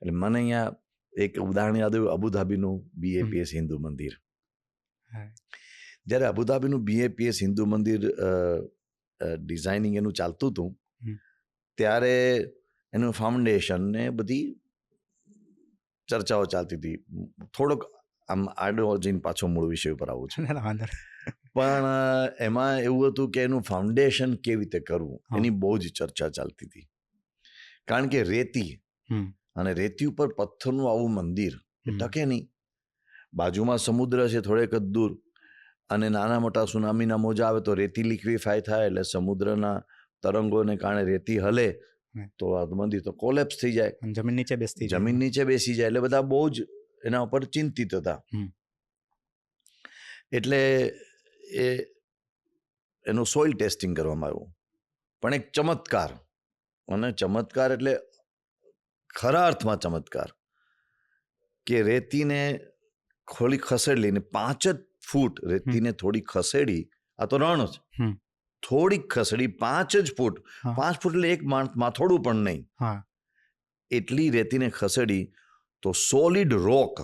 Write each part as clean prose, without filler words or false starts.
એટલે મને અહીંયા એક ઉદાહરણ યાદ આવ્યું, અબુધાબીનું BAPS હિન્દુ મંદિર. જ્યારે અબુધાબીનું BAPS હિન્દુ મંદિર ડિઝાઇનિંગ એનું ચાલતું હતું, ત્યારે એનું ફાઉન્ડેશન ને બધી ચર્ચાઓ ચાલતી હતી. થોડોક આમ આડો જઈને પાછો મૂળ વિષય ઉપર આવું છું. પણ એમાં એવું હતું કે એનું ફાઉન્ડેશન કેવી રીતે કરવું એની બહુ જ ચર્ચા ચાલતી હતી. કારણ કે રેતી અને રેતી ઉપર પથ્થરનું આવું મંદિર એ ટકે નહીં. બાજુમાં સમુદ્ર છે થોડેક જ દૂર, અને નાના મોટા સુનામીના મોજા આવે તો રેતી લિક્વિફાય થાય, એટલે સમુદ્રના તરંગોને કારણે રેતી હલે તો આ મંદિર તો કોલેપ્સ થઈ જાય, જમીન નીચે બેસી જાય. એટલે બધા બહુ જ એના ઉપર ચિંતિત હતા. એટલે એનું સોઇલ ટેસ્ટિંગ કરવામાં આવ્યું. પણ એક ચમત્કાર, અને ચમત્કાર એટલે ખરા અર્થમાં ચમત્કાર, કે રેતીને થોડી ખસેડી, 5 જ ફૂટ રેતીને થોડી ખસેડી, આ તો રણ જ, થોડીક ખસેડી 5 જ ફૂટ, 5 ફૂટ એટલે એક માથોડું પણ નહીં, એટલી રેતીને ખસેડી તો સોલિડ રોક.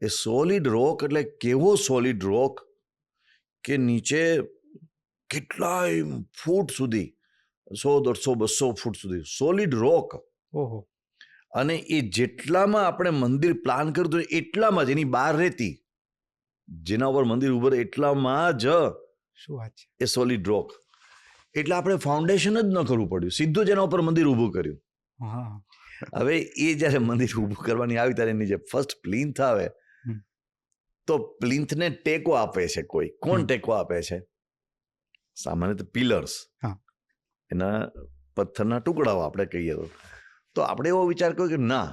એ સોલિડ રોક એટલે કેવો સોલિડ રોક કે નીચે કેટલાય ફૂટ સુધી, 100, 150, 200 ફૂટ સુધી સોલિડ રોક. અને એ જેટલામાં આપણે મંદિર પ્લાન કર્યું એટલામાં જ એની બહાર રહેતી, જેના ઉપર મંદિર ઉભું રહે એટલામાં જ શું વાત છે એ સોલિડ રોક. એટલે આપણે ફાઉન્ડેશન જ ન કરવું પડ્યું, સીધું જ એના ઉપર મંદિર ઊભું કર્યું. હવે એ જ્યારે મંદિર ઊભું કરવાની આવી ત્યારે એની જે ફર્સ્ટ પ્લિન્થ આવે તો પ્લિન્થને ટેકો આપે છે કોઈ. કોણ ટેકો આપે છે? સામાન્ય પિલર્સ, એના પથ્થરના ટુકડાઓ આપણે કહીએ તો આપણે એવો વિચાર કર્યો કે ના,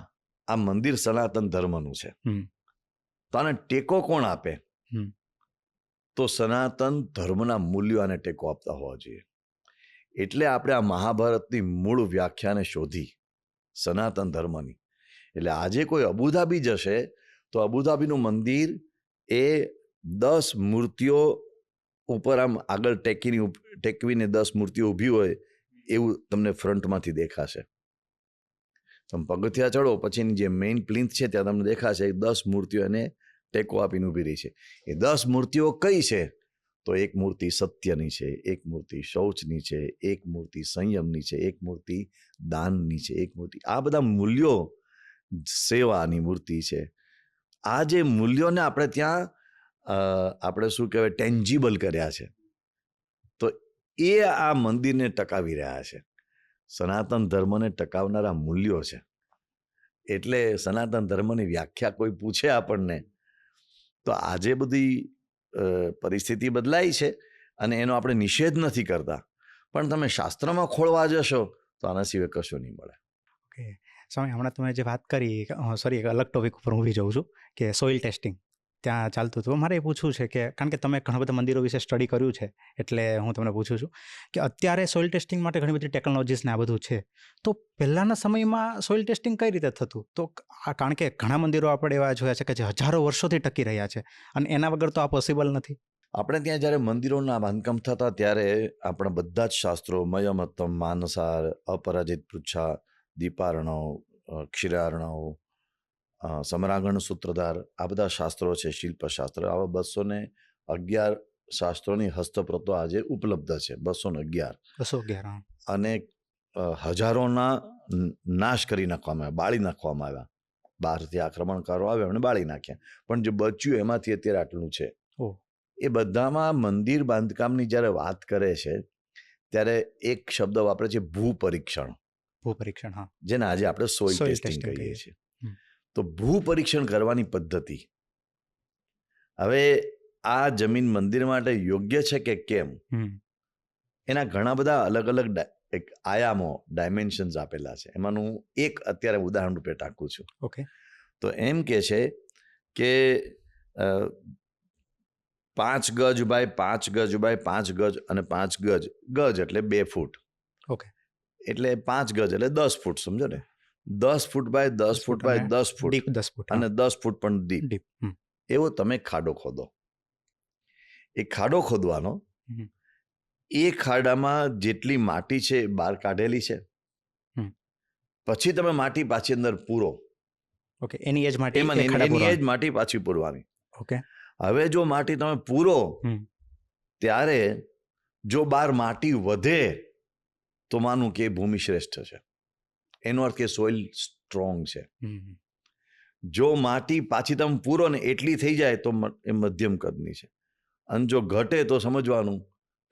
આ મંદિર સનાતન ધર્મનું છે, તો આને ટેકો કોણ આપે? તો સનાતન ધર્મના મૂલ્યો આને ટેકો આપતા હોવા જોઈએ. એટલે આપણે આ મહાભારતની મૂળ વ્યાખ્યાને શોધી, સનાતન ધર્મની. એટલે આજે કોઈ અબુધાબી જશે તો અબુધાબીનું મંદિર એ 10 મૂર્તિઓ ઉપર આમ આગળ ટેકવીને 10 મૂર્તિઓ ઊભી હોય એવું તમને ફ્રન્ટમાંથી દેખાશે. તમે પગથિયા ચડો પછીની જે મેઇન પ્લિન્થ છે ત્યાં તમને દેખાશે 10 મૂર્તિઓ એને ટેકો આપીને ઊભી રહી છે. એ 10 મૂર્તિઓ કઈ છે? તો એક મૂર્તિ સત્યની છે, એક મૂર્તિ શૌચની છે, એક મૂર્તિ સંયમની છે, એક મૂર્તિ દાનની છે, એક મૂર્તિ આ બધા મૂલ્યો સેવાની મૂર્તિ છે. આ જે મૂલ્યોને આપણે ત્યાં આપણે શું કહેવાય ટેન્જિબલ કર્યા છે, તો એ આ મંદિરને ટકાવી રહ્યા છે. સનાતન ધર્મને ટકાવનારા મૂલ્યો છે. એટલે સનાતન ધર્મની વ્યાખ્યા કોઈ પૂછે આપણને તો આજે બધી પરિસ્થિતિ બદલાઈ છે અને એનો આપણે નિષેધ નથી કરતા, પણ તમે શાસ્ત્રમાં ખોળવા જશો તો આના સિવાય કશું નહીં મળે. ઓકે સ્વામી, હમણાં તમે જે વાત કરી, સોરી એક અલગ ટોપિક ઉપર હું જઉં છું કે સોઇલ ટેસ્ટિંગ ત્યાં ચાલતું હતું. મારે એ પૂછવું છે કે કારણ કે તમે ઘણા બધા મંદિરો વિશે સ્ટડી કર્યું છે એટલે હું તમને પૂછું છું કે અત્યારે સોઇલ ટેસ્ટિંગ માટે ઘણી બધી ટેકનોલોજીસ ને આ બધું છે, તો પહેલાંના સમયમાં સોઇલ ટેસ્ટિંગ કઈ રીતે થતું? તો કારણ કે ઘણા મંદિરો આપણે એવા જોયા છે કે જે હજારો વર્ષોથી ટકી રહ્યા છે અને એના વગર તો આ પોસિબલ નથી. આપણે ત્યાં જ્યારે મંદિરોના બાંધકામ થતા ત્યારે આપણા બધા જ શાસ્ત્રો મયમત્તમ, માનસાર, અપરાજિત પૃચ્છા, દીપાર્ણવ, ક્ષીરાર્ણવ, સમરાંગણ સૂત્રધાર, આ બધા શાસ્ત્રો છે, શિલ્પશાસ્ત્ર, આવા 211 શાસ્ત્રોની હસ્તપ્રતો આજે ઉપલબ્ધ છે. 211 અને હજારોના નાશ કરી નાખવામાં આવ્યા, બાળી નાખવામાં આવ્યા. બહારથી આક્રમણકારો આવ્યા એમણે બાળી નાખ્યા, પણ જે બચ્યું એમાંથી અત્યારે આટલું છે. એ બધામાં મંદિર બાંધકામની જ્યારે વાત કરે છે ત્યારે એક શબ્દ વાપરે છે ભૂપરીક્ષણ. હા, જેને આજે આપણે સોઇલ ટેસ્ટિંગ કહીએ છીએ. તો ભૂપરીક્ષણ કરવાની પદ્ધતિ, હવે આ જમીન મંદિર માટે યોગ્ય છે કે કેમ, એના ઘણા બધા અલગ અલગ આયામો, ડાયમેન્શન્સ આપેલા છે. એમાંનું એક અત્યારે ઉદાહરણ રૂપે ટાંકું છું. ઓકે, તો એમ કે છે કે 5 ગજ બાય 5 ગજ બાય 5 ગજ અને 5 ગજ, ગજ એટલે 2 ફૂટ. ઓકે, એટલે 5 ગજ એટલે 10 ફૂટ, સમજો ને. 10 foot by 10 foot by 10 foot, deep 10 foot અને 10 ફૂટ પણ ડીપ. એવો તમે ખાડો ખોદો. એ ખાડો ખોદવાનો, એ ખાડામાં જેટલી માટી છે બહાર કાઢેલી છે, પછી તમે માટી પાછી અંદર પૂરો, ઓકે, એની એજ માટે એમાં એ ખાડા એની પૂરવા. એ જ માટી પાછી પૂરવાની. ઓકે. હવે જો માટી તમે પૂરો હમ. ત્યારે જો બાર માટી વધે તો માનું કે એ ભૂમિ શ્રેષ્ઠ છે, એનો અર્થ કે સોઇલ સ્ટ્રોંગ છે. હમ. જો માટી પાછી તમે પૂરો ને એટલી થઈ જાય તો એ મધ્યમ કદની છે, અને જો ઘટે તો સમજવાનું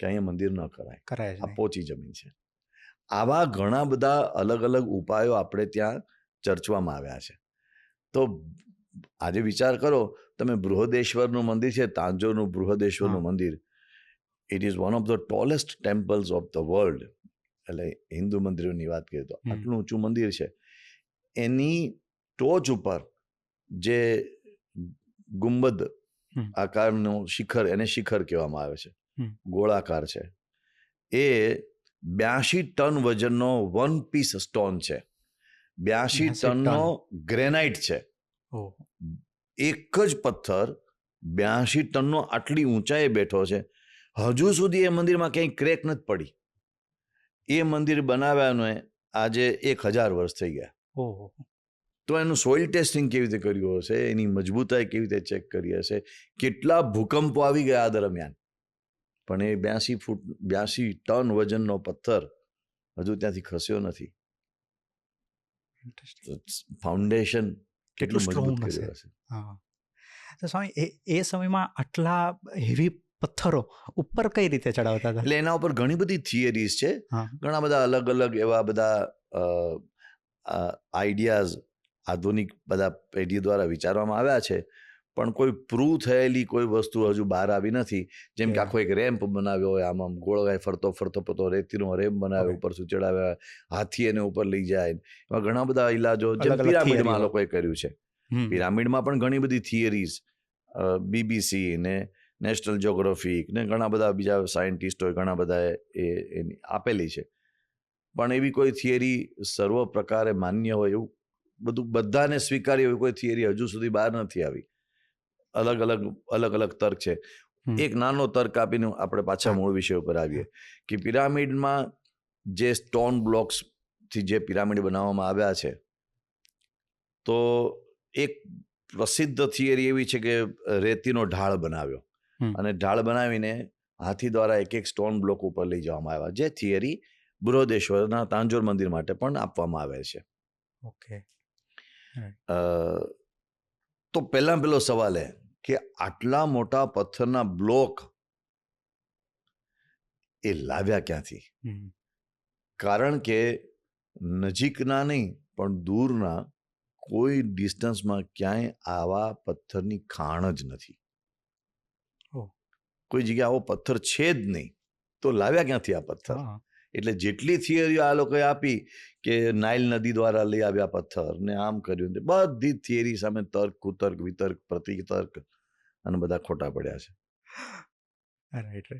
કે અહીંયા મંદિર ન કરાય, કરાય જ આ નહીં. પોચી જમીન છે. આવા ઘણા બધા અલગ અલગ ઉપાયો આપણે ત્યાં ચર્ચવામાં આવ્યા છે. તો આજે વિચાર કરો, તમે બૃહદેશ્વરનું મંદિર છે, તાંજોરનું બૃહદેશ્વરનું મંદિર, it is one of the tallest temples of the world. એટલે હિન્દુ મંદિરોની વાત કરીએ તો આટલું ઊંચું મંદિર છે. એની ટોચ ઉપર જે ગુંબદ આકારનું શિખર, એને શિખર કહેવામાં આવે છે, ગોળાકાર છે, એ 82 ટન વજનનો 1 પીસ સ્ટોન છે. 82 ટનનો ગ્રેનાઇટ છે. એક જ પથ્થર 82 ટનનો આટલી ઊંચાઈએ બેઠો છે. હજુ સુધી એ મંદિરમાં ક્યાંય ક્રેક નથી પડી. એ મંદિર બનાવ્યાને આજે 1000 વર્ષ થઈ ગયા. તો એનું સોઇલ ટેસ્ટિંગ કેવી રીતે કર્યું હશે, એની મજબૂતાઈ કેવી રીતે ચેક કરી હશે, કેટલા ભૂકંપો આવી ગયા આ દરમિયાન, પણ એ 82 ટન વજનનો પથ્થર હજુ ત્યાંથી ખસ્યો નથી. ફાઉન્ડેશન કેટલું મજબૂત કર્યું હશે. તો સ્વામી એ સમયમાં આટલા હેવી પથ્થરો ઉપર કઈ રીતે ચડાવતા હતા? એટલે એના ઉપર ઘણી બધી થિયરીઝ છે, ઘણા બધા અલગ અલગ એવા બધા આઈડિયાઝ આધુનિક બધા પેઢી દ્વારા વિચારવામાં આવ્યા છે, પણ કોઈ પ્રૂવ થયેલી કોઈ વસ્તુ હજુ બહાર આવી નથી. જેમ કે આખો એક રેમ્પ બનાવ્યો હોય, આમ ગોળગાય ફરતો ફરતો રેતીનો રેમ્પ બનાવ્યો, ઉપર ચડાવ્યા, હાથી એને ઉપર લઈ જાય, એવા ઘણા બધા ઇલાજો જેમ પિરામિડમાં લોકોએ કર્યું છે. પિરામિડમાં પણ ઘણી બધી થિયરીઝ BBC ને નેશનલ જ્યોગ્રાફિક ને ઘણા બધા બીજા સાયન્ટિસ્ટોએ ઘણા બધા એની આપેલી છે, પણ એવી કોઈ થિયરી સર્વ પ્રકારે માન્ય હોય એવું બધું બધાને સ્વીકાર્ય એવી કોઈ થિયરી હજુ સુધી બહાર નથી આવી. અલગ અલગ તર્ક છે. એક નાનો તર્ક આપીને આપણે પાછા મૂળ વિષય ઉપર આવીએ કે પિરામિડમાં જે સ્ટોન બ્લોક્સથી જે પિરામિડ બનાવવામાં આવ્યા છે, તો એક પ્રસિદ્ધ થિયરી એવી છે કે રેતીનો ઢાળ બનાવ્યો અને ઢાળ બનાવીને હાથી દ્વારા એક સ્ટોન બ્લોક ઉપર લઈ જવામાં આવ્યા, જે થિયરી બૃહદેશ્વરના તાંજોર મંદિર માટે પણ આપવામાં આવે છે. ઓકે. તો પહેલો સવાલ એ કે આટલા મોટા પથ્થરના બ્લોક એ લાવ્યા ક્યાંથી? કારણ કે નજીકના નહીં પણ દૂરના કોઈ ડિસ્ટન્સમાં ક્યાંય આવા પથ્થરની ખાણ જ નથી. કોઈ જગ્યાએ આવો પથ્થર છે જ નહીં, તો લાવ્યા ક્યાંથી આ પથ્થર? એટલે જેટલી થિયરીઓ આ લોકોએ આપી કે નાઇલ નદી દ્વારા લઈ આવ્યા પથ્થર ને આમ કર્યું, બધી થિયરી સામે તર્ક, કુતર્ક, વિતર્ક, પ્રતિતર્ક અને બધા ખોટા પડ્યા છે. રાઈટ.